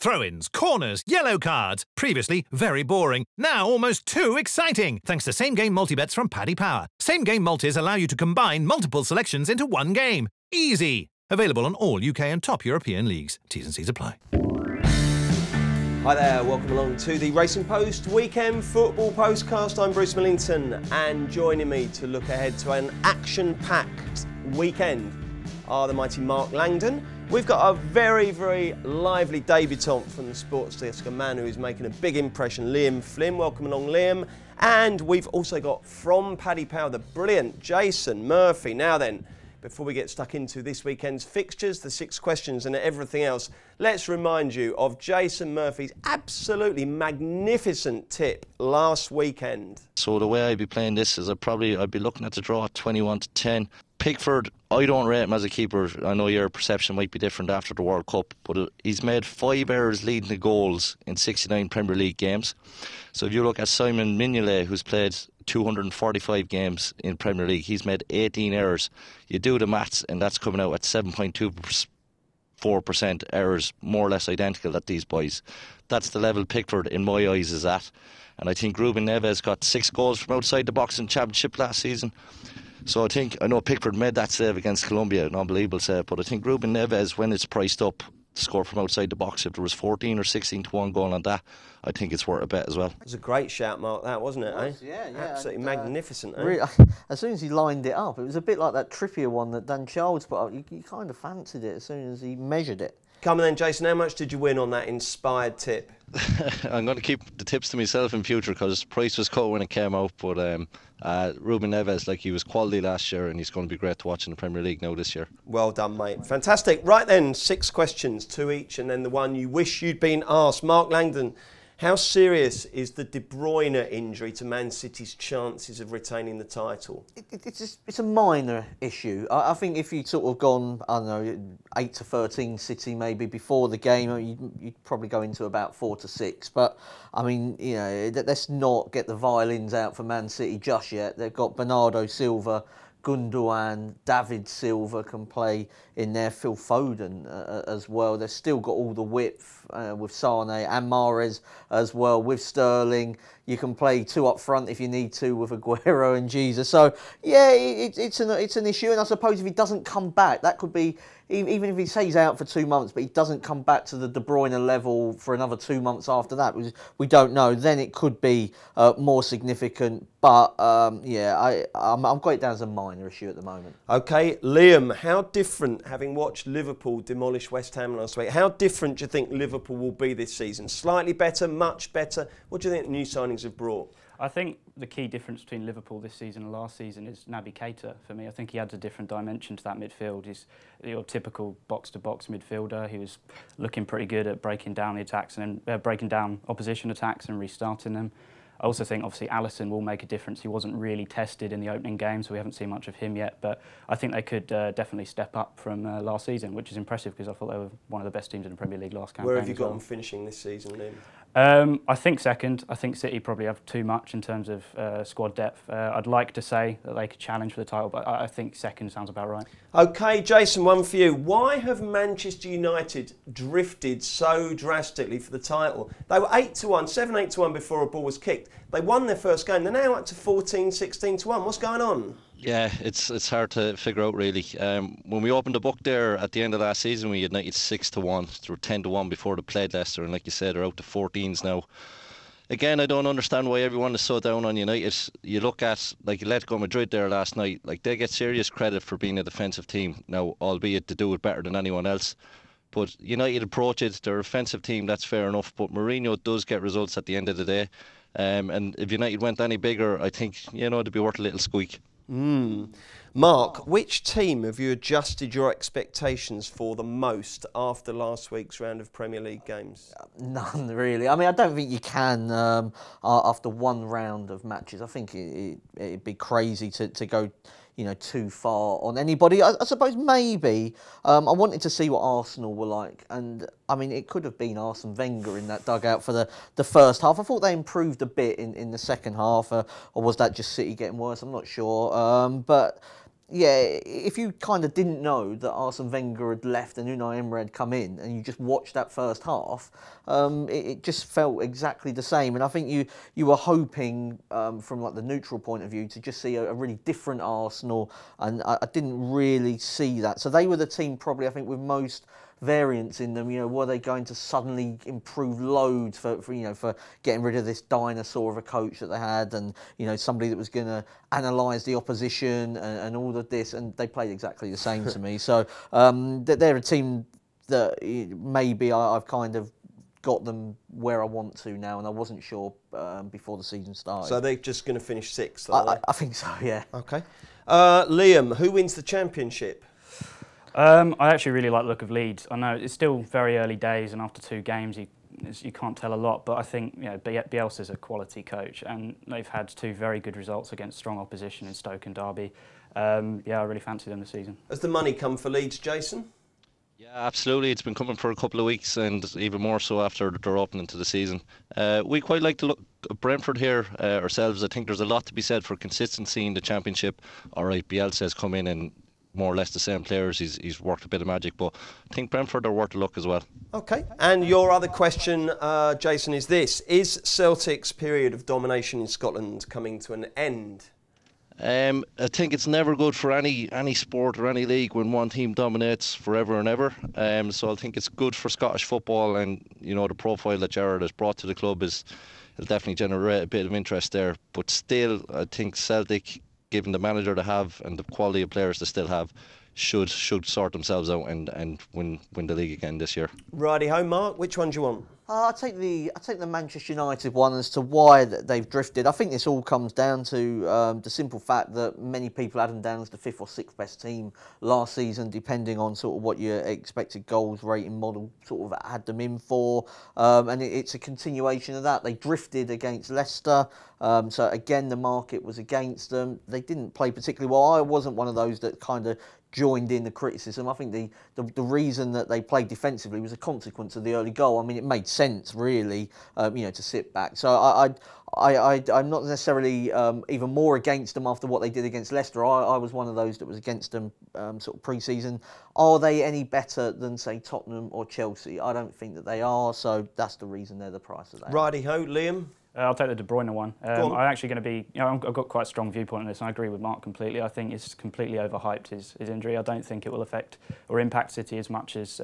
Throw-ins, corners, yellow cards. Previously very boring. Now almost too exciting. Thanks to same-game multi-bets from Paddy Power. Same-game multis allow you to combine multiple selections into one game. Easy. Available on all UK and top European leagues. T's and C's apply. Hi there, welcome along to the Racing Post Weekend Football Postcast. I'm Bruce Millington, and joining me to look ahead to an action-packed weekend are the mighty Mark Langdon. We've got a very, very lively debutant from the sports desk, a man who is making a big impression, Liam Flynn. Welcome along, Liam. And we've also got from Paddy Power the brilliant Jason Murphy. Now then, before we get stuck into this weekend's fixtures, the 6 questions and everything else, let's remind you of Jason Murphy's absolutely magnificent tip last weekend. So the way I'd be playing this is I'd be looking at the draw at 21-10. Pickford, I don't rate him as a keeper. I know your perception might be different after the World Cup, but he's made 5 errors leading the goals in 69 Premier League games. So if you look at Simon Mignolet, who's played 245 games in Premier League, he's made 18 errors. You do the maths, and that's coming out at 7.24% errors, more or less identical at these boys. That's the level Pickford, in my eyes, is at. And I think Ruben Neves got 6 goals from outside the box in Championship last season. So I know Pickford made that save against Colombia, an unbelievable save, but I think Ruben Neves, when it's priced up to score from outside the box, if there was 14 or 16 to 1 going on that, I think it's worth a bet as well. It was a great shout, Mark, that, wasn't it? Yeah. Absolutely magnificent. Really, as soon as he lined it up, it was a bit like that Trippier one that Dan Childs put up. You kind of fancied it as soon as he measured it. Come on then, Jason, how much did you win on that inspired tip? I'm going to keep the tips to myself in future because price was cut when it came out, but Ruben Neves, he was quality last year and he's going to be great to watch in the Premier League now this year. Well done, mate. Fantastic. Right then, 6 questions, 2 each, and then the one you wish you'd been asked. Mark Langdon, how serious is the De Bruyne injury to Man City's chances of retaining the title? It's a minor issue. I think if you'd sort of gone, 8-13 City maybe before the game, you'd probably go into about 4-6. But, let's not get the violins out for Man City just yet. They've got Bernardo Silva, Gundogan, David Silva can play in there, Phil Foden as well. They've still got all the width with Sane and Mahrez as well, with Sterling. You can play 2 up front if you need to with Aguero and Jesus. So, yeah, it's an issue. And I suppose if he doesn't come back, that could be, even if he say he's out for 2 months, but he doesn't come back to the De Bruyne level for another 2 months after that, we don't know, then it could be more significant. But, I've got it down as a minor issue at the moment. OK, Liam, how different, having watched Liverpool demolish West Ham last week, how different do you think Liverpool will be this season? Slightly better, much better? What do you think the new signings have brought? I think the key difference between Liverpool this season and last season is Naby Keita for me. I think he adds a different dimension to that midfield. He's your typical box-to-box midfielder. He was looking pretty good at breaking down the attacks and breaking down opposition attacks and restarting them. I also think, obviously, Alisson will make a difference. He wasn't really tested in the opening game, so we haven't seen much of him yet. But I think they could definitely step up from last season, which is impressive because I thought they were one of the best teams in the Premier League last campaign. Where have you got them finishing this season, Liam? I think second. I think City probably have too much in terms of squad depth. I'd like to say that they could challenge for the title, but I think second sounds about right. OK, Jason, one for you. Why have Manchester United drifted so drastically for the title? They were 8-1, 7-8-1 before a ball was kicked. They won their first game. They're now up to 14-16-1. What's going on? Yeah, it's hard to figure out really. When we opened the book there at the end of last season, we had United 6-1. They were 10-1 before they played Leicester, and like you said, they're out to 14s now. Again, I don't understand why everyone is so down on United. You look at Atletico Madrid there last night, they get serious credit for being a defensive team now, albeit to do it better than anyone else. But United approach it, they're an offensive team, that's fair enough. But Mourinho does get results at the end of the day. And if United went any bigger, I think they'd be worth a little squeak. Mark, which team have you adjusted your expectations for the most after last week's round of Premier League games? None, really. I mean, I don't think you can after one round of matches. I think it'd be crazy to go too far on anybody. I suppose maybe I wanted to see what Arsenal were like, and I mean it could have been Arsene Wenger in that dugout for the first half. I thought they improved a bit in the second half, or was that just City getting worse? I'm not sure, but yeah, if you kind of didn't know that Arsene Wenger had left and Unai Emery had come in, and you just watched that first half, it just felt exactly the same. And I think you were hoping, from like the neutral point of view, to just see a really different Arsenal, and I didn't really see that. So they were the team probably, I think, with most variance in them. You know, were they going to suddenly improve loads for getting rid of this dinosaur of a coach that they had, and somebody that was going to analyse the opposition and all of this, and they played exactly the same to me. So they're a team that maybe I've kind of got them where I want to now, and I wasn't sure before the season started. So they're just going to finish sixth, I think so, yeah. Okay. Liam, who wins the championship? I actually really like the look of Leeds. I know it's still very early days, and after 2 games, you can't tell a lot. But I think Bielsa's a quality coach, and they've had 2 very good results against strong opposition in Stoke and Derby. I really fancy them this season. Has the money come for Leeds, Jason? Yeah, absolutely. It's been coming for a couple of weeks, and even more so after their opening to the season. We quite like to look at Brentford here ourselves. I think there's a lot to be said for consistency in the championship. All right, Bielsa has come in and more or less the same players. He's worked a bit of magic, but I think Brentford are worth a look as well. Okay. And your other question, Jason, is this: is Celtic's period of domination in Scotland coming to an end? I think it's never good for any sport or any league when one team dominates forever and ever. So I think it's good for Scottish football, and the profile that Gerrard has brought to the club it'll definitely generate a bit of interest there. But still, I think Celtic, given the manager they have and the quality of players they still have, should sort themselves out and win the league again this year. Righty ho, Mark. Which one do you want? I take the Manchester United one as to why they've drifted. I think this all comes down to the simple fact that many people had them down as the 5th or 6th best team last season, depending on sort of what your expected goals rating model sort of had them in for. And it's a continuation of that. They drifted against Leicester. So again, the market was against them. They didn't play particularly well. I wasn't one of those that kind of joined in the criticism. I think the reason that they played defensively was a consequence of the early goal. I mean, it made sense really, to sit back. So I'm not necessarily even more against them after what they did against Leicester. I was one of those that was against them sort of pre-season. Are they any better than, say, Tottenham or Chelsea? I don't think that they are. So that's the reason they're the price that they are. Righty ho, Liam. I'll take the De Bruyne one. I'm actually going to be, I've got quite a strong viewpoint on this, and I agree with Mark completely. I think it's completely overhyped, his injury. I don't think it will affect or impact City as much as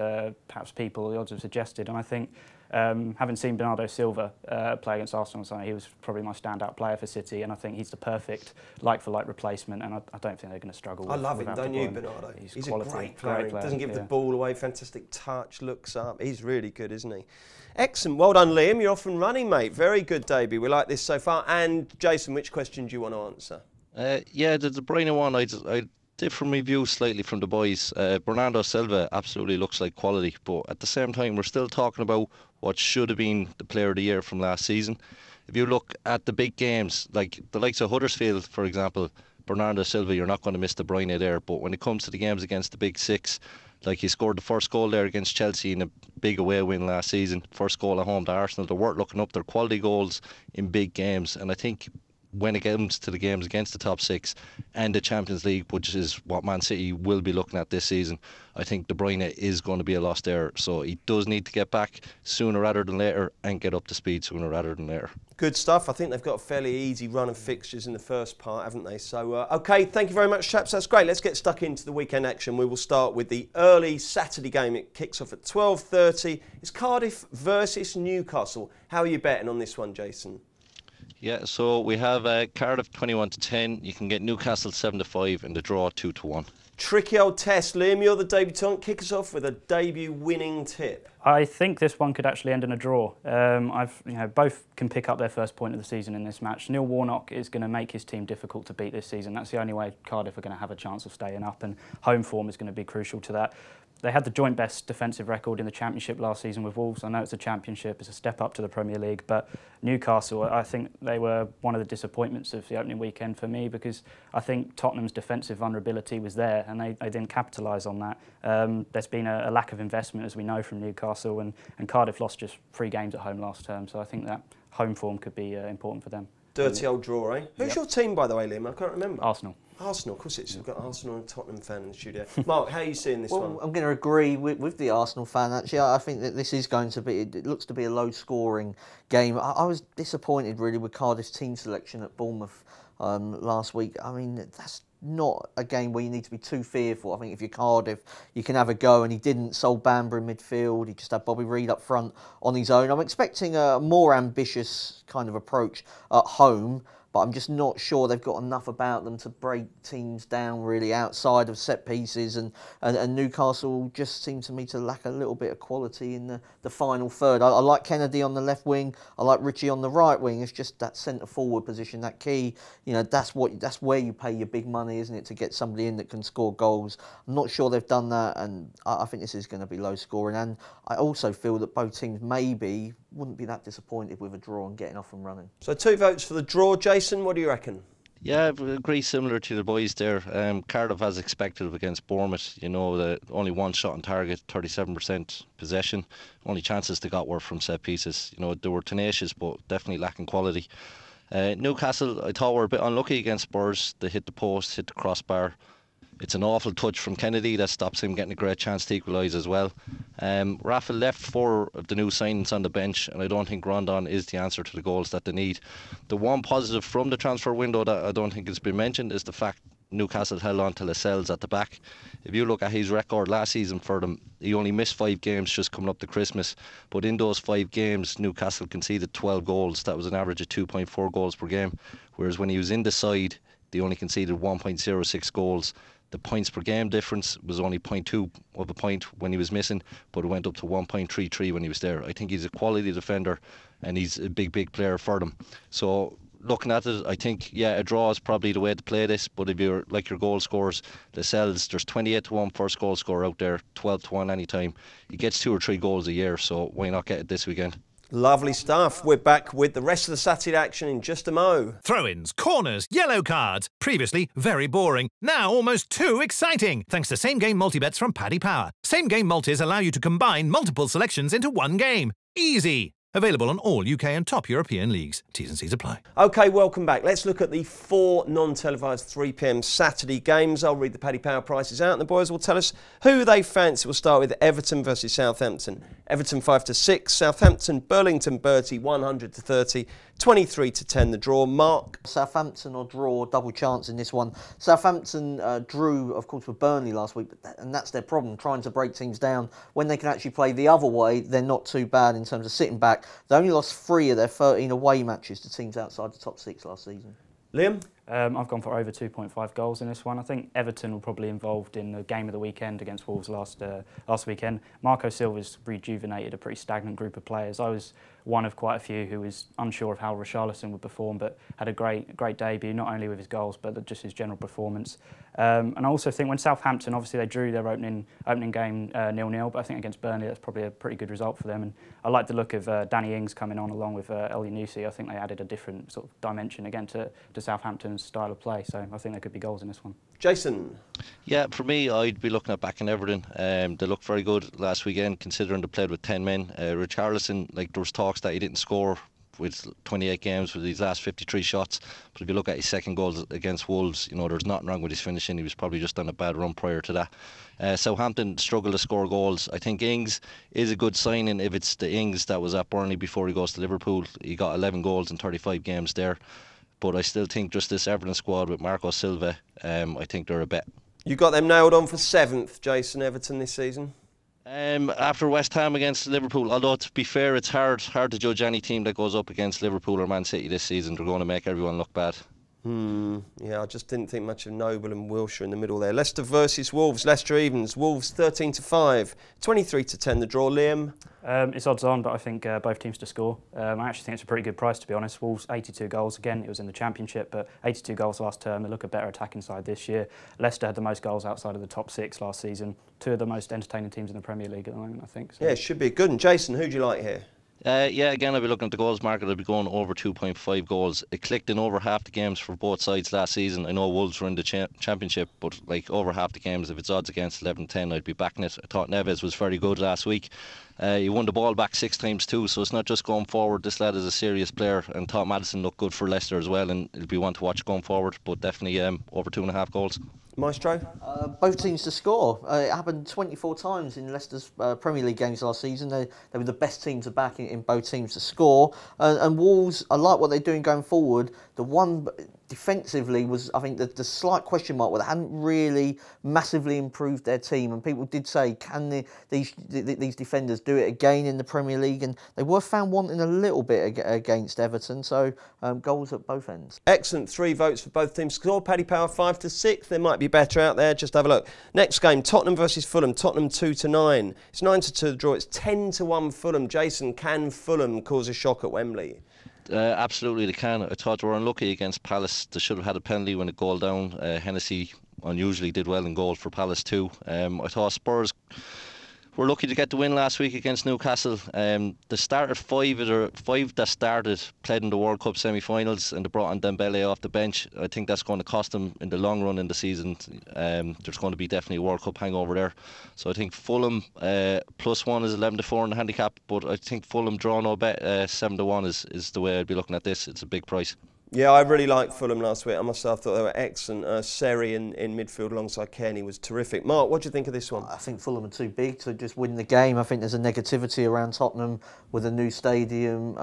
perhaps the odds have suggested. And I think, having seen Bernardo Silva play against Arsenal on Sunday, he was probably my standout player for City, and I think he's the perfect like-for-like replacement, and I don't think they're going to struggle with. I love him, don't you, Bernardo? He's a great player. He doesn't give the ball away, fantastic touch, looks up. He's really good, isn't he? Excellent. Well done, Liam. You're off and running, mate. Very good debut. We like this so far. And Jason, which question do you want to answer? Yeah, the De Bruyne one, I differ my view slightly from the boys. Bernardo Silva absolutely looks like quality, but at the same time, we're still talking about what should have been the player of the year from last season. If you look at the big games, like the likes of Huddersfield, for example, Bernardo Silva, you're not going to miss De Bruyne there. But when it comes to the games against the big 6, like he scored the first goal there against Chelsea in a big away win last season, first goal at home to Arsenal. They're worth looking up. They're quality goals in big games, and I think when it comes to the games against the top 6 and the Champions League, which is what Man City will be looking at this season, I think De Bruyne is going to be a lost there. So he does need to get back sooner rather than later and get up to speed sooner rather than later. Good stuff. I think they've got a fairly easy run of fixtures in the first part, haven't they? So, OK, thank you very much, chaps. That's great. Let's get stuck into the weekend action. We will start with the early Saturday game. It kicks off at 12:30. It's Cardiff versus Newcastle. How are you betting on this one, Jason? Yeah, so we have Cardiff 21-10. You can get Newcastle 7-5 and the draw 2-1. Tricky old test. Liam, you're the debutant. Kick us off with a debut winning tip. I think this one could actually end in a draw. Both can pick up their first point of the season in this match. Neil Warnock is going to make his team difficult to beat this season. That's the only way Cardiff are going to have a chance of staying up, and home form is going to be crucial to that. They had the joint best defensive record in the Championship last season with Wolves. I know it's a Championship, it's a step up to the Premier League, but Newcastle, I think they were one of the disappointments of the opening weekend for me, because I think Tottenham's defensive vulnerability was there and they didn't capitalise on that. There's been a lack of investment, as we know, from Newcastle, and Cardiff lost just 3 games at home last term, so I think that home form could be important for them. Dirty old draw, eh? Who's your team, by the way, Liam? I can't remember. Arsenal. Arsenal, of course we've got Arsenal and Tottenham fan in the studio. Mark, how are you seeing this one? I'm going to agree with the Arsenal fan, actually. I think that this is going to be, it looks to be a low-scoring game. I was disappointed, really, with Cardiff's team selection at Bournemouth last week. I mean, that's not a game where you need to be too fearful. I think if you're Cardiff, you can have a go, and he didn't. Sol Bamba in midfield. He just had Bobby Reid up front on his own. I'm expecting a more ambitious kind of approach at home, but I'm just not sure they've got enough about them to break teams down really outside of set pieces, and Newcastle just seem to me to lack a little bit of quality in the final third. I like Kennedy on the left wing, I like Ritchie on the right wing. It's just that centre forward position, that key, that's where you pay your big money, isn't it, to get somebody in that can score goals. I'm not sure they've done that, and I think this is going to be low scoring, and I also feel that both teams maybe wouldn't be that disappointed with a draw and getting off and running. So 2 votes for the draw. Jason, what do you reckon? Yeah, I agree, similar to the boys there. Cardiff, as expected, against Bournemouth, only one shot on target, 37% possession. Only chances they got were from set pieces. They were tenacious, but definitely lacking quality. Newcastle, I thought, were a bit unlucky against Spurs. They hit the post, hit the crossbar. It's an awful touch from Kennedy that stops him getting a great chance to equalise as well. Rafa left 4 of the new signings on the bench, and I don't think Rondon is the answer to the goals that they need. The one positive from the transfer window that I don't think has been mentioned is the fact Newcastle held on to Lascelles at the back. If you look at his record last season for them, he only missed 5 games just coming up to Christmas, but in those 5 games Newcastle conceded 12 goals. That was an average of 2.4 goals per game, whereas when he was in the side they only conceded 1.06 goals. The points per game difference was only 0.2 of a point when he was missing, but it went up to 1.33 when he was there. I think he's a quality defender, and he's a big player for them. So looking at it, I think, a draw is probably the way to play this. But if you're like your goal scorers, Lascelles, there's 28-1 first goal scorer out there, 12-1 anytime. He gets 2 or 3 goals a year, so why not get it this weekend? Lovely stuff. We're back with the rest of the Saturday action in just a mo. Throw-ins, corners, yellow cards. Previously very boring. Now almost too exciting. Thanks to same-game multi-bets from Paddy Power. Same-game multis allow you to combine multiple selections into one game. Easy. Available on all UK and top European leagues. T's and C's apply. OK, welcome back. Let's look at the 4 non-televised 3 p.m. Saturday games. I'll read the Paddy Power prices out and the boys will tell us who they fancy. We'll start with Everton versus Southampton. Everton 5-6, Southampton, Burlington Bertie 100-30, 23-10 the draw. Mark? Southampton or draw, double chance in this one. Southampton drew, of course, with Burnley last week, and that's their problem, trying to break teams down. When they can actually play the other way, they're not too bad in terms of sitting back. They only lost 3 of their 13 away matches to teams outside the top 6 last season. Liam? I've gone for over 2.5 goals in this one. I think Everton were probably involved in the game of the weekend against Wolves last weekend. Marco Silva's rejuvenated a pretty stagnant group of players. I was one of quite a few who was unsure of how Richarlison would perform, but had a great debut, not only with his goals, but just his general performance. And I also think when Southampton, obviously they drew their opening game 0-0, but I think against Burnley that's probably a pretty good result for them. And I like the look of Danny Ings coming on along with El Yunusi. I think they added a different sort of dimension again to Southampton's style of play, so I think there could be goals in this one. Jason? Yeah, for me, I'd be looking at backing Everton. They looked very good last weekend, considering they played with 10 men. Richarlison, there was talks that he didn't score with 28 games with his last 53 shots, but if you look at his second goal against Wolves, there's nothing wrong with his finishing. He was probably just on a bad run prior to that. Southampton struggle to score goals. I think Ings is a good signing if it's the Ings that was at Burnley before he goes to Liverpool. He got 11 goals in 35 games there. But I still think just this Everton squad with Marco Silva, I think they're a bet. You got them nailed on for 7th, Jason, Everton this season? After West Ham against Liverpool, although to be fair, it's hard to judge any team that goes up against Liverpool or Man City this season. They're going to make everyone look bad. Yeah, I just didn't think much of Noble and Wilshere in the middle there. Leicester versus Wolves. Leicester evens. Wolves 13-5, 23-10 the draw. Liam? It's odds on, but I think both teams to score. I actually think it's a pretty good price, to be honest. Wolves 82 goals again. It was in the Championship, but 82 goals last term. They look a better attacking side this year. Leicester had the most goals outside of the top 6 last season. 2 of the most entertaining teams in the Premier League at the moment, I think. So. Yeah, it should be a good one. Jason, who do you like here? Again, I'll be looking at the goals market. I'll be going over 2.5 goals. It clicked in over half the games for both sides last season. I know Wolves were in the Championship, but over half the games, if it's odds against 11-10, I'd be backing it. I thought Neves was very good last week. He won the ball back 6 times too, so it's not just going forward. This lad is a serious player, and Tom Maddison looked good for Leicester as well, and it'll be one to watch going forward, but definitely over 2.5 goals. Maestro? Both teams to score. It happened 24 times in Leicester's Premier League games last season. They were the best team to back in both teams to score. And Wolves, I like what they're doing going forward. The one defensively was, I think, the slight question mark where they hadn't really massively improved their team. And people did say, can these defenders do it again in the Premier League? And they were found wanting a little bit against Everton. So goals at both ends. Excellent. 3 votes for both teams to score. Paddy Power 5-6. There might be better out there. Just have a look. Next game, Tottenham versus Fulham. Tottenham 2-9. It's 9-2 the draw. It's 10-1 Fulham. Jason, can Fulham cause a shock at Wembley? Absolutely they can. I thought they were unlucky against Palace. They should have had a penalty when it goal down. Hennessy unusually did well in goal for Palace too. I thought Spurs were lucky to get the win last week against Newcastle. They started 5 that started played in the World Cup semi-finals, and they brought on Dembele off the bench. I think that's going to cost them in the long run in the season. There's going to be definitely a World Cup hangover there. So I think Fulham +1 is 11-4 in the handicap, but I think Fulham draw no bet 7-1 is the way I'd be looking at this. It's a big price. Yeah, I really liked Fulham last week. I must say, I thought they were excellent. Seri in midfield alongside Kearney was terrific. Mark, what do you think of this one? I think Fulham are too big to just win the game. I think there's a negativity around Tottenham with a new stadium.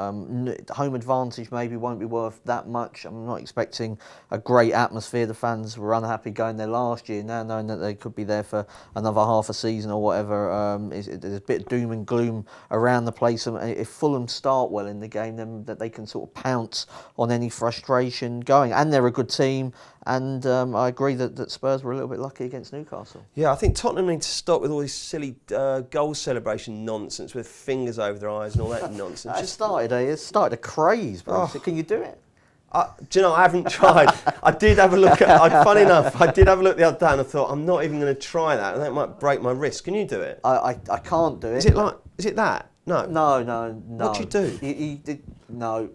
Home advantage maybe won't be worth that much. I'm not expecting a great atmosphere. The fans were unhappy going there last year. Now knowing that they could be there for another half a season or whatever, there's a bit of doom and gloom around the place. And if Fulham start well in the game, then that they can sort of pounce on any frustration going, and they're a good team, and I agree that Spurs were a little bit lucky against Newcastle. Yeah, I think Tottenham need to stop with all this silly goal celebration nonsense with fingers over their eyes and all that nonsense. It started a craze, bro. So can you do it? Do you know, I haven't tried. I did have a look at, funny enough, I did have a look the other day and I thought, I'm not even going to try that. That might break my wrist. Can you do it? I can't do it. Is it that? No. No. What do you do? No.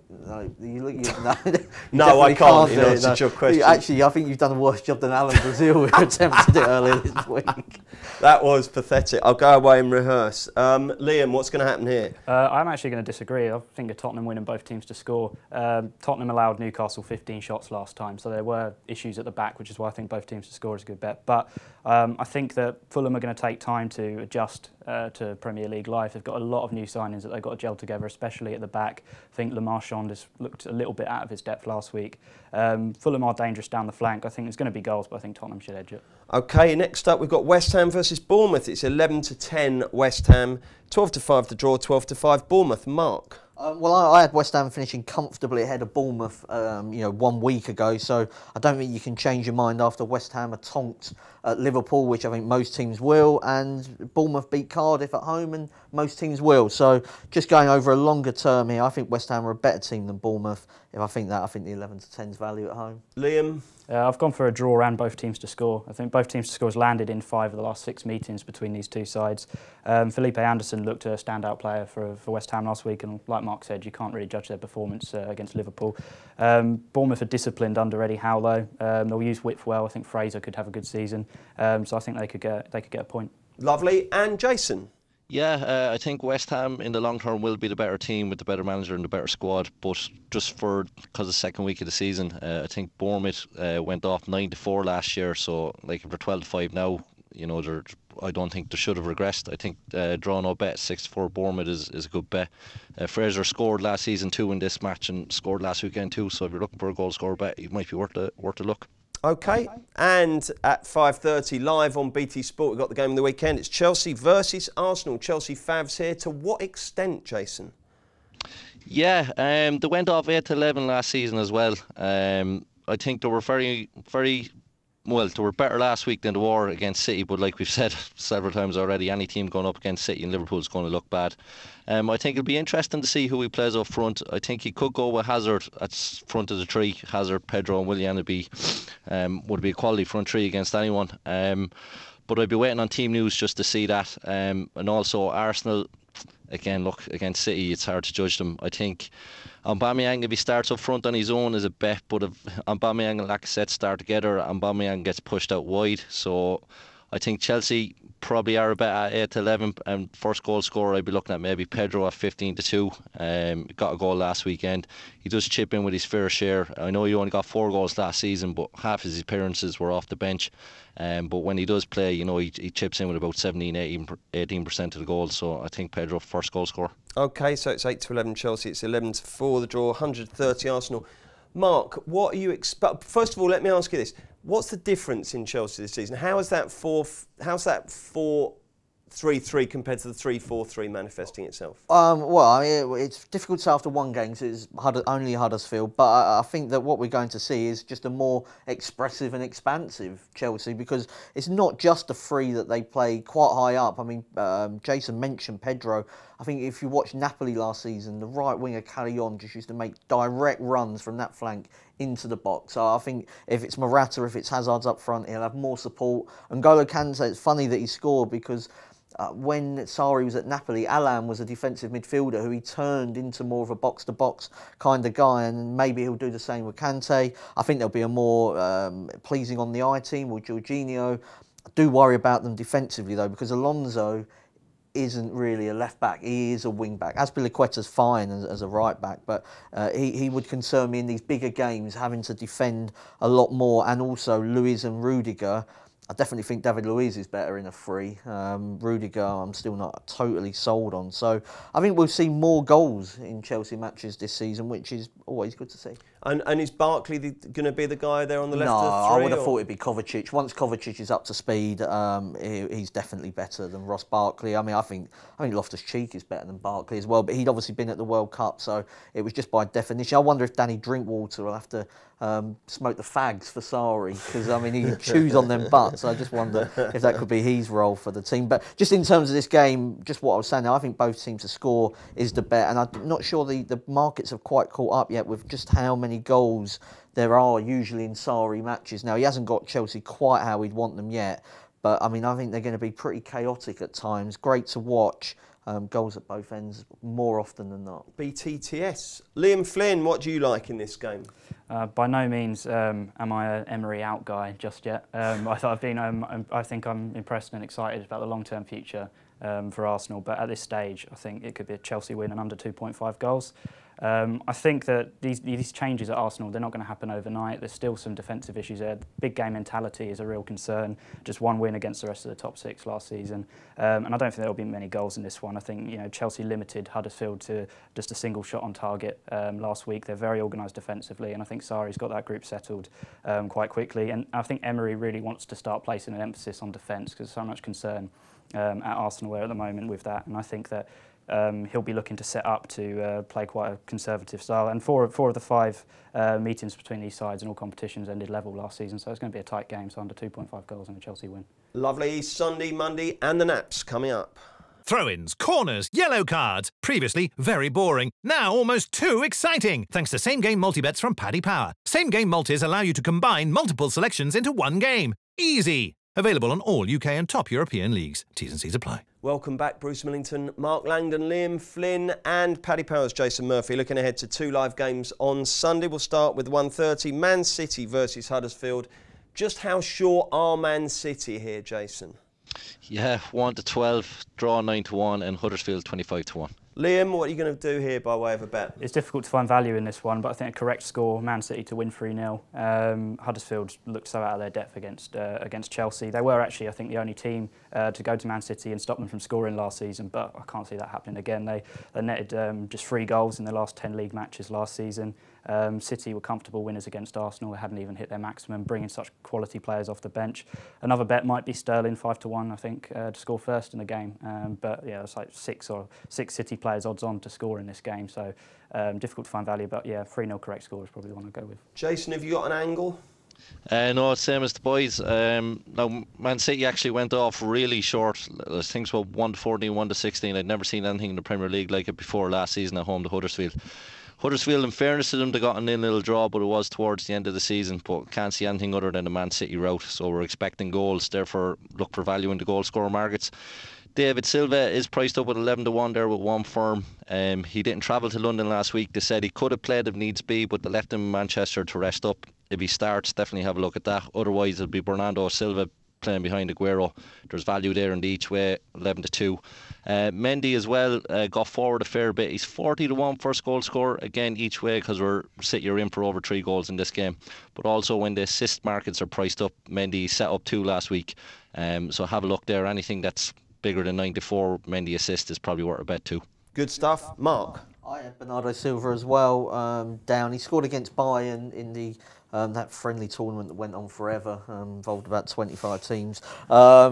No, I can't. In answer to your question. Actually, I think you've done a worse job than Alan Brazil with attempts to do it earlier this week. That was pathetic. I'll go away and rehearse. Liam, what's going to happen here? I'm actually going to disagree. I think a Tottenham win and both teams to score. Tottenham allowed Newcastle 15 shots last time, so there were issues at the back, which is why I think both teams to score is a good bet. But I think that Fulham are going to take time to adjust to Premier League life. They've got a lot of new signings that they've got to gel together, especially at the back. I think Le Marchand has looked a little bit out of his depth last week. Fulham are dangerous down the flank. I think there's going to be goals, but I think Tottenham should edge it. OK, next up we've got West Ham versus Bournemouth. It's 11-10 West Ham, 12-5 the draw, 12-5 Bournemouth. Mark? Well, I had West Ham finishing comfortably ahead of Bournemouth, 1 week ago. So I don't think you can change your mind after West Ham are tonked at Liverpool, which I think most teams will, and Bournemouth beat Cardiff at home, and most teams will. So just going over a longer term here, I think West Ham are a better team than Bournemouth. If I think the 11-10's value at home. Liam? I've gone for a draw and both teams to score. I think both teams to score has landed in 5 of the last 6 meetings between these two sides. Felipe Anderson looked a standout player for West Ham last week, and like Mark said, you can't really judge their performance against Liverpool. Bournemouth are disciplined under Eddie Howe though. They'll use width well. I think Fraser could have a good season, so I think they could get a point. Lovely. And Jason? Yeah, I think West Ham in the long term will be the better team with the better manager and the better squad. But just because of the second week of the season, I think Bournemouth went off 9-4 last year. So like if they're 12-5 now, I don't think they should have regressed. I think draw no bet 6-4 Bournemouth is a good bet. Fraser scored last season too in this match and scored last weekend too. So if you're looking for a goal scorer bet, it might be worth a look. OK, and at 5:30 live on BT Sport, we've got the game of the weekend. It's Chelsea versus Arsenal. Chelsea favs here. To what extent, Jason? Yeah, they went off 8-11 last season as well. I think they were very well, they were better last week than they were against City, but like we've said several times already, any team going up against City and Liverpool is going to look bad. I think it'll be interesting to see who he plays up front. I think he could go with Hazard at front of the three. Hazard, Pedro and Willian would be a quality front three against anyone. But I'd be waiting on team news just to see that. And also Arsenal, again, look, against City, it's hard to judge them. I think Aubameyang, if he starts up front on his own, is a bet, but if Aubameyang and Lacazette start together, Aubameyang gets pushed out wide. So I think Chelsea probably are a bet at 8 to 11, and first goal scorer I'd be looking at maybe Pedro at 15 to 2. Got a goal last weekend. He does chip in with his fair share. I know he only got 4 goals last season, but half his appearances were off the bench. But when he does play, he chips in with about 18% of the goals. So I think Pedro first goal scorer. Okay, so it's 8 to 11 Chelsea, it's 11 to 4 the draw, 130 Arsenal. Mark, what are you expect? First of all, let me ask you this: what's the difference in Chelsea this season? How's that 4-3-3 compared to the 3-4-3 manifesting itself? Well, I mean, it's difficult to say after one game because it's only Huddersfield, but I think that what we're going to see is just a more expressive and expansive Chelsea, because it's not just the 3 that they play quite high up. I mean, Jason mentioned Pedro. I think if you watch Napoli last season, the right winger Callejón just used to make direct runs from that flank into the box. So I think if it's Morata, if it's Hazard's up front, he'll have more support. And N'Golo Kante, it's funny that he scored because when Sarri was at Napoli, Alan was a defensive midfielder who he turned into more of a box-to-box kind of guy, and maybe he'll do the same with Kante. I think there'll be a more pleasing on the eye team with Jorginho. I do worry about them defensively though, because Alonso isn't really a left back, he is a wing back. Azpilicueta's fine as a right back, but he would concern me in these bigger games, having to defend a lot more. And also Luiz and Rudiger, I definitely think David Luiz is better in a 3. Rudiger, I'm still not totally sold on. So I think we'll see more goals in Chelsea matches this season, which is always good to see. And is Barkley going to be the guy there on the left of the 3? No, I would have thought it'd be Kovacic. Once Kovacic is up to speed, he's definitely better than Ross Barkley. I mean, I think Loftus-Cheek is better than Barkley as well, but he'd obviously been at the World Cup, so it was just by definition. I wonder if Danny Drinkwater will have to smoke the fags for Sarri, because I mean he chews on them butts. I just wonder if that could be his role for the team. But just in terms of this game, just what I was saying now, I think both teams to score is the bet, and I'm not sure the markets have quite caught up yet with just how many goals there are usually in Sarri matches. Now he hasn't got Chelsea quite how we'd want them yet, but I mean I think they're going to be pretty chaotic at times. Great to watch. Goals at both ends more often than not. BTTS. Liam Flynn, what do you like in this game? By no means am I an Emery out guy just yet. I think I'm impressed and excited about the long-term future for Arsenal, but at this stage I think it could be a Chelsea win and under 2.5 goals. I think that these changes at Arsenal, they're not going to happen overnight. There's still some defensive issues there. Big game mentality is a real concern. Just one win against the rest of the top 6 last season. And I don't think there'll be many goals in this one. I think Chelsea limited Huddersfield to just a single shot on target last week. They're very organised defensively, and I think Sarri's got that group settled quite quickly. And I think Emery really wants to start placing an emphasis on defence, because there's so much concern at Arsenal at the moment with that. And I think that he'll be looking to set up to play quite a conservative style. And four of the 5 meetings between these sides in all competitions ended level last season, so it's going to be a tight game, so under 2.5 goals and a Chelsea win. Lovely. Sunday, Monday and the Naps coming up. Throw-ins, corners, yellow cards. Previously very boring. Now almost too exciting. Thanks to same-game multi-bets from Paddy Power. Same-game multis allow you to combine multiple selections into one game. Easy. Available on all UK and top European leagues. T's and C's apply. Welcome back, Bruce Millington, Mark Langdon, Liam Flynn and Paddy Power's Jason Murphy. Looking ahead to 2 live games on Sunday. We'll start with 1:30, Man City versus Huddersfield. Just how sure are Man City here, Jason? Yeah, 1-12, draw 9-1, and Huddersfield 25-1. Liam, what are you going to do here by way of a bet? It's difficult to find value in this one, but I think a correct score, Man City to win 3-0. Huddersfield looked so out of their depth against Chelsea. They were actually, I think, the only team to go to Man City and stop them from scoring last season, but I can't see that happening again. They netted just 3 goals in their last 10 league matches last season. City were comfortable winners against Arsenal. They hadn't even hit their maximum, bringing such quality players off the bench. Another bet might be Sterling 5-1, I think, to score first in the game. But yeah, it's like 6 City players odds on to score in this game. So difficult to find value. But yeah, 3-0 correct score is probably the one I'll go with. Jason, have you got an angle? No, same as the boys. Now, Man City actually went off really short. I think it was 1-14, 1-16. I'd never seen anything in the Premier League like it before last season at home to Huddersfield. Huddersfield, in fairness to them, they got a 0-0 draw, but it was towards the end of the season. But can't see anything other than the Man City route, so we're expecting goals. Therefore, look for value in the goal scorer markets. David Silva is priced up at 11-1 there with one firm. He didn't travel to London last week. They said he could have played if needs be, but they left him in Manchester to rest up. If he starts, definitely have a look at that. Otherwise, it'll be Bernardo Silva playing behind Aguero. There's value there in the each way, 11-2. Mendy as well got forward a fair bit. He's 40-1 first goal scorer, again each way, because you're in for over 3 goals in this game. But also when the assist markets are priced up, Mendy set up 2 last week. So have a look there. Anything that's bigger than 94 Mendy assist is probably worth a bet too. Good stuff. Mark? I had Bernardo Silva as well down. He scored against Bayern in the that friendly tournament that went on forever, involved about 25 teams.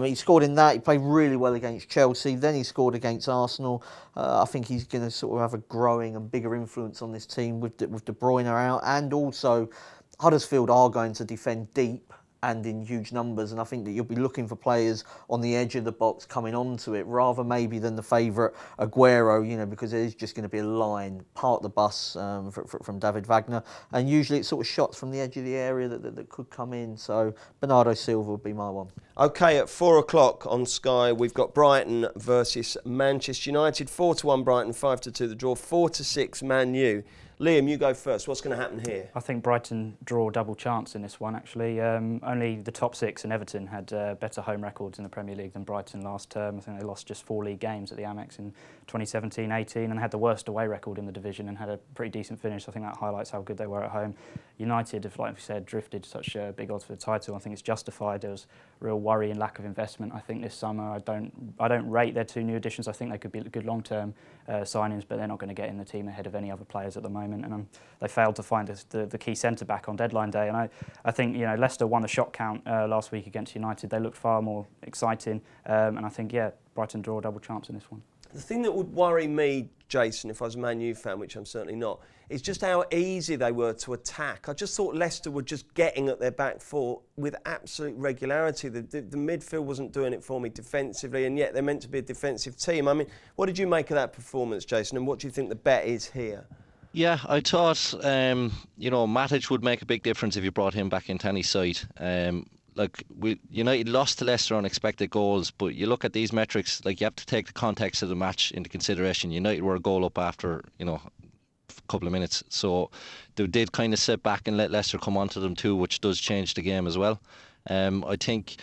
He scored in that. He played really well against Chelsea. Then he scored against Arsenal. I think he's going to sort of have a growing and bigger influence on this team with De Bruyne out, and also Huddersfield are going to defend deep and in huge numbers, and I think that you'll be looking for players on the edge of the box coming onto it, rather maybe than the favourite Aguero, you know, because it is just going to be a line, park the bus from David Wagner, and usually it's sort of shots from the edge of the area that could come in. So Bernardo Silva would be my one. OK, at 4 o'clock on Sky, we've got Brighton versus Manchester United. 4-1 Brighton, 5-2 the draw, 4-6 Man U. Liam, you go first. What's going to happen here? I think Brighton draw double chance in this one, actually. Only the top 6 and Everton had better home records in the Premier League than Brighton last term. I think they lost just 4 league games at the Amex in 2017-18 and had the worst away record in the division and had a pretty decent finish. I think that highlights how good they were at home. United have, like we said, drifted such big odds for the title. I think it's justified. There was real worry and lack of investment, I think, this summer. I don't rate their 2 new additions. I think they could be good long-term signings, but they're not going to get in the team ahead of any other players at the moment. And they failed to find the key centre-back on deadline day. And I think, you know, Leicester won the shot count last week against United. They looked far more exciting. And I think, yeah, Brighton draw a double chance in this one. The thing that would worry me, Jason, if I was a Man U fan, which I'm certainly not, is just how easy they were to attack. I just thought Leicester were just getting at their back foot with absolute regularity. The midfield wasn't doing it for me defensively, and yet they're meant to be a defensive team. I mean, what did you make of that performance, Jason, and what do you think the bet is here? Yeah, I thought, you know, Matic would make a big difference if you brought him back into any side. United lost to Leicester on expected goals, but you look at these metrics, like, you have to take the context of the match into consideration. United were a goal up after, you know, a couple of minutes, so they did kind of sit back and let Leicester come onto them too, which does change the game as well. I think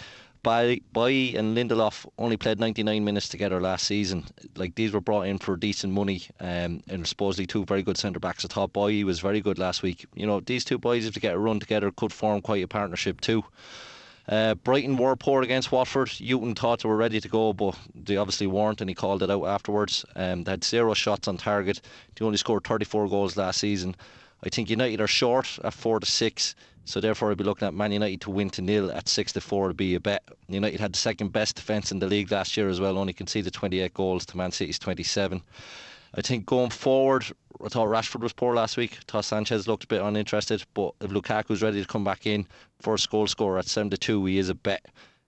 Bailly and Lindelof only played 99 minutes together last season. Like, these were brought in for decent money, and supposedly 2 very good centre backs. I thought Bailly was very good last week. You know, these 2 boys, if they get a run together, could form quite a partnership too. Brighton were poor against Watford. Houghton thought they were ready to go, but they obviously weren't, and he called it out afterwards. They had 0 shots on target. They only scored 34 goals last season. I think United are short at 4-6, so therefore I'd be looking at Man United to win 0 at 6-4 to be a bet. United had the 2nd best defence in the league last year as well, only conceded 28 goals to Man City's 27. I think going forward, I thought Rashford was poor last week. I thought Sanchez looked a bit uninterested, but if Lukaku's ready to come back in, first goal scorer at 7-2, he is a bet.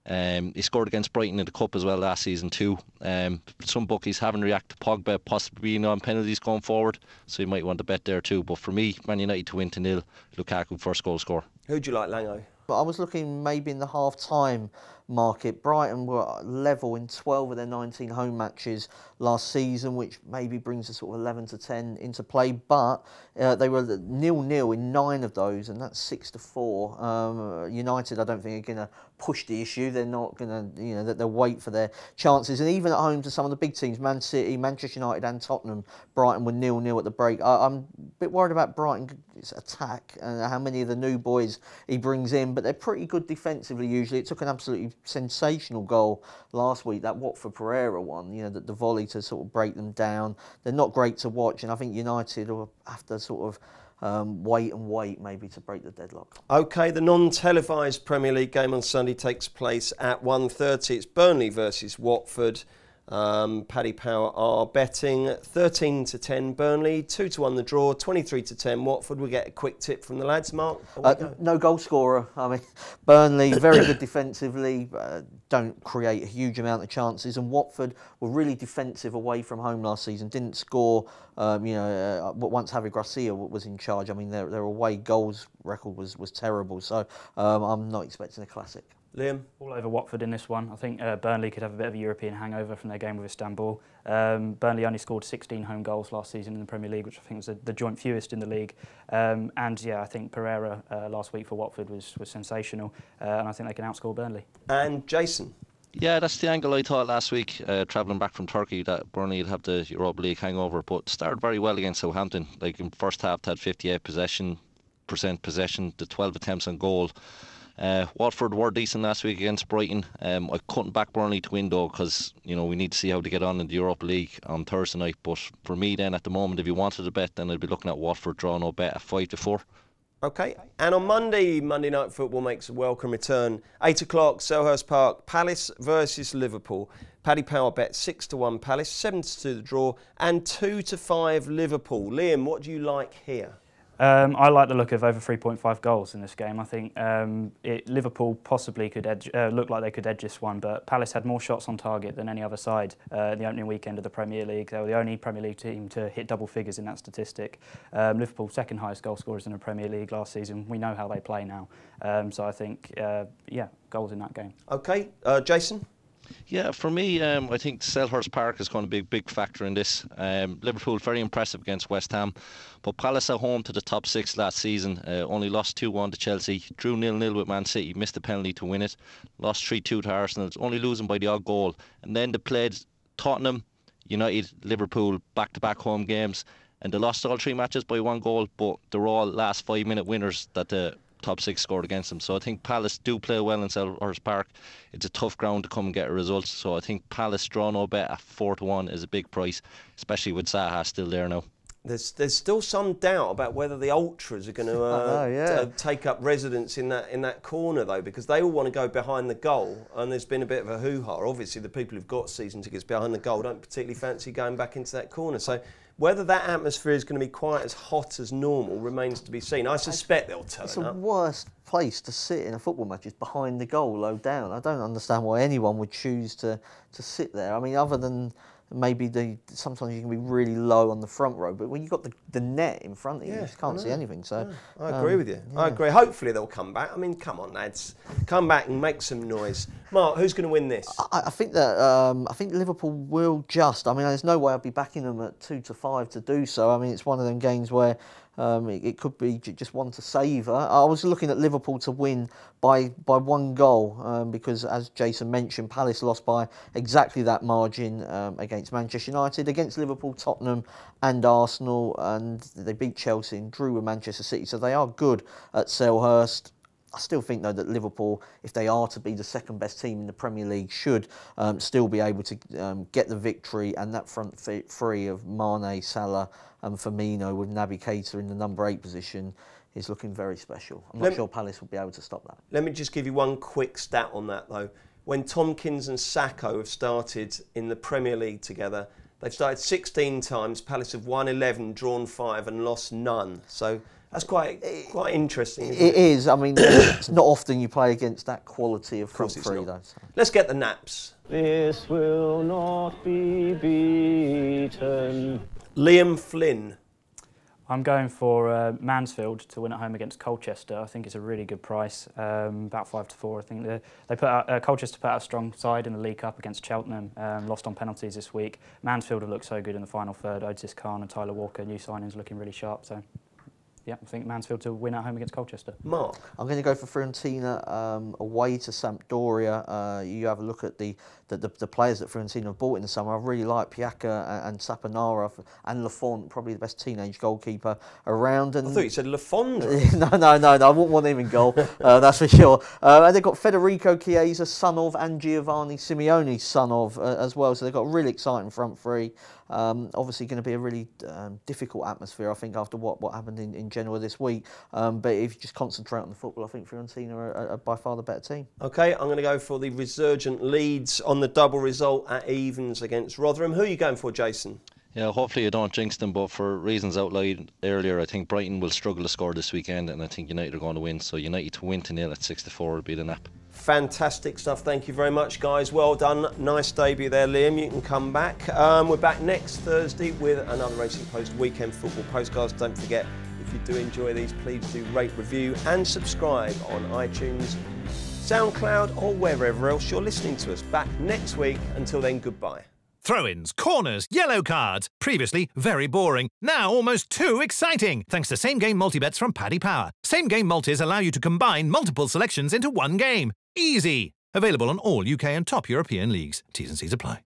He scored against Brighton in the Cup as well last season too. Some bookies haven't reacted to Pogba possibly being on penalties going forward, so you might want to bet there too. But for me, Man United to win 0, Lukaku first goal scorer. Who'd you like, Lango? But I was looking maybe in the half-time market. Brighton were level in 12 of their 19 home matches last season, which maybe brings a sort of 11-10 into play. But they were 0-0 in 9 of those, and that's 6-4. United, I don't think, are going to push the issue. They're not going to, you know, they'll wait for their chances. And even at home to some of the big teams, Man City, Manchester United and Tottenham, Brighton were 0-0 at the break. I'm a bit worried about Brighton's attack and how many of the new boys he brings in, but they're pretty good defensively usually. It took an absolutely sensational goal last week, that Watford Pereira one, you know, the volley to sort of break them down. They're not great to watch, and I think United will have to sort of wait maybe to break the deadlock. OK, the non-televised Premier League game on Sunday takes place at 1:30. It's Burnley versus Watford. Paddy Power are betting 13-10 Burnley, 2-1 the draw, 23-10 Watford. We get a quick tip from the lads, Mark. No goal scorer. I mean, Burnley very good defensively, don't create a huge amount of chances, and Watford were really defensive away from home last season. Didn't score. Once Javi Gracia was in charge, I mean, their away goals record was terrible. So I'm not expecting a classic. Liam? All over Watford in this one. I think Burnley could have a bit of a European hangover from their game with Istanbul. Burnley only scored 16 home goals last season in the Premier League, which I think was the joint fewest in the league. And yeah, I think Pereira last week for Watford was sensational, and I think they can outscore Burnley. And Jason? Yeah, that's the angle I thought last week, travelling back from Turkey, that Burnley would have the Europa League hangover, but started very well against Southampton. Like in first half, they had 58% possession, the 12 attempts on goal. Watford were decent last week against Brighton. I couldn't back Burnley to win though, because we need to see how they get on in the Europa League on Thursday night. But for me then, at the moment, if you wanted a bet, then I'd be looking at Watford draw no bet at 5-4. Okay, and on Monday Night Football makes a welcome return. 8 o'clock, Selhurst Park, Palace versus Liverpool. Paddy Power bet 6-1 Palace, 7-2 the draw, and 2-5 Liverpool. Liam, what do you like here? I like the look of over 3.5 goals in this game. I think Liverpool possibly could look like they could edge this one, but Palace had more shots on target than any other side in the opening weekend of the Premier League. They were the only Premier League team to hit double figures in that statistic. Liverpool, second highest goal scorers in the Premier League last season. We know how they play now. So I think, yeah, goals in that game. Okay, Jason? Yeah, for me, I think Selhurst Park is going to be a big factor in this. Liverpool very impressive against West Ham, but Palace at home to the top 6 last season, only lost 2-1 to Chelsea, drew 0-0 with Man City, missed a penalty to win it, lost 3-2 to Arsenal, only losing by the odd goal, and then they played Tottenham, United, Liverpool, back-to-back home games, and they lost all 3 matches by 1 goal, but they were all last 5-minute winners that the top 6 scored against them. So I think Palace do play well in Selhurst Park. It's a tough ground to come and get a result. So I think Palace draw no bet at 4-1 is a big price, especially with Zaha still there now. There's still some doubt about whether the ultras are going to take up residence in that corner though, because they all want to go behind the goal, and there's been a bit of a hoo-ha. Obviously, the people who've got season tickets behind the goal don't particularly fancy going back into that corner. So whether that atmosphere is going to be quite as hot as normal remains to be seen. I suspect they'll turn up. It's the worst place to sit in a football match, is behind the goal, low down. I don't understand why anyone would choose to sit there. I mean, other than maybe sometimes you can be really low on the front row, but when you've got the net in front of you, you just can't see anything. So I agree with you. Yeah. I agree. Hopefully they'll come back. I mean, come on, lads, come back and make some noise. Mark, who's going to win this? I think that Liverpool will just. I mean, there's no way I'd be backing them at 2-5 to do so. I mean, it's one of them games where it could be just one to savour. I was looking at Liverpool to win by 1 goal because, as Jason mentioned, Palace lost by exactly that margin against Manchester United, against Liverpool, Tottenham and Arsenal, and they beat Chelsea and drew with Manchester City, so they are good at Selhurst. I still think, though, that Liverpool, if they are to be the second best team in the Premier League, should still be able to get the victory, and that front three of Mane, Salah and Firmino with Naby Keita in the number 8 position is looking very special. I'm not sure Palace will be able to stop that. Let me just give you one quick stat on that, though. When Tompkins and Sakho have started in the Premier League together, they've started 16 times. Palace have won 11, drawn 5 and lost none. So that's quite interesting. It is. I mean, it's not often you play against that quality of front three, though. So. Let's get the naps. This will not be beaten. Liam Flynn. I'm going for Mansfield to win at home against Colchester. I think it's a really good price, about 5-4. I think they put out, Colchester put out a strong side in the League Cup against Cheltenham, lost on penalties this week. Mansfield have looked so good in the final third. Otis Khan and Tyler Walker, new signings, looking really sharp. So, yeah, I think Mansfield to win at home against Colchester. Mark? I'm going to go for Fiorentina away to Sampdoria. You have a look at the players that Fiorentina have bought in the summer. I really like Piacca and Saponara and Lafont, probably the best teenage goalkeeper around. And I thought you said Lafondra. No, I wouldn't want him in goal, that's for sure. And they've got Federico Chiesa, son of, and Giovanni Simeone, son of, as well. So they've got a really exciting front three. Obviously going to be a really difficult atmosphere, I think, after what happened in Genoa this week. But if you just concentrate on the football, I think Fiorentina are by far the better team. OK, I'm going to go for the resurgent Leeds on the double result at evens against Rotherham. Who are you going for, Jason? Yeah, hopefully you don't jinx them, but for reasons outlined earlier, I think Brighton will struggle to score this weekend, and I think United are going to win. So United to win to 0 at 6-4 would be the nap. Fantastic stuff. Thank you very much, guys. Well done. Nice debut there, Liam. You can come back. We're back next Thursday with another Racing Post Weekend Football Postcast. Don't forget, if you do enjoy these, please do rate, review and subscribe on iTunes. SoundCloud, or wherever else you're listening to us. Back next week. Until then, goodbye. Throw-ins, corners, yellow cards. Previously very boring. Now almost too exciting. Thanks to same-game multi-bets from Paddy Power. Same-game multis allow you to combine multiple selections into one game. Easy. Available on all UK and top European leagues. T's and C's apply.